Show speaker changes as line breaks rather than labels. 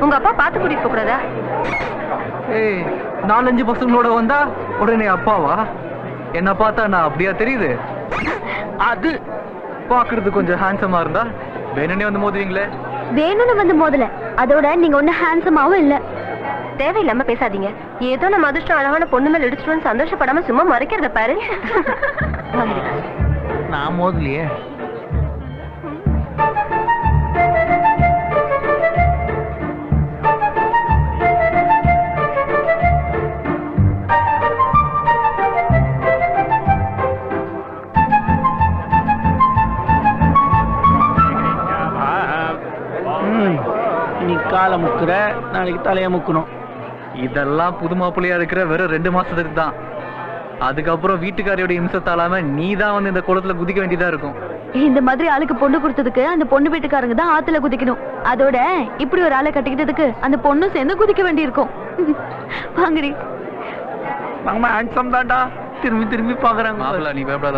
உங்க அப்பா பார்த்து கூட்டிட்டு போக கூடாதா?
ஏய், 4-5 பசங்களோட வந்தா உடனே அப்பாவா? என்ன பார்த்தா நான் அப்படியா தெரியுது? அது பாக்குறது கொஞ்சம் ஹேண்ட்ஸமா இருந்தா வேணும்னே வந்து மோதுவீங்களே.
வேணும்னு வந்து மோதல, அதோட நீங்க ஒன்னும் ஹேண்ட்ஸமாவும் இல்ல.
தேவையில்லாம பேசாதீங்க. ஏதோ நம்ம அதிர்ஷ்டம் அழகான பொண்ணு மேல இடிச்சிட்டோம்னு சந்தோஷப்படாம சும்மா மறைக்கிறத பாரு.
நான் மோதலையே.
நீ காலை முக்குற, நாளைக்கு தலையை முக்கணும்.
இதெல்லாம் புது மாப்பிள்ளையா இருக்கிற வெறும் 2 மாசத்துக்கு தான். அதுக்கப்புறம் வீட்டுக்காரியோட இம்சத்தாலாம நீ தான் வந்து இந்த குளத்துல குதிக்க வேண்டியதா இருக்கும்.
இந்த மாதிரி ஆளுக்கு பொண்ணு கொடுத்ததுக்கு அந்த பொண்ணு வீட்டுக்காரங்க தான் ஆத்துல குதிக்கணும். அதோட இப்படி ஒரு ஆளை கட்டிக்கிட்டதுக்கு அந்த பொண்ணு சேர்ந்து குதிக்க வேண்டியிருக்கும். வாங்கடி.
நம்ம ஹேண்ட்ஸம் தான்டா, திரும்பி திரும்பி பாக்குறாங்க.
மாப்பிள்ள நீ பயப்படாத.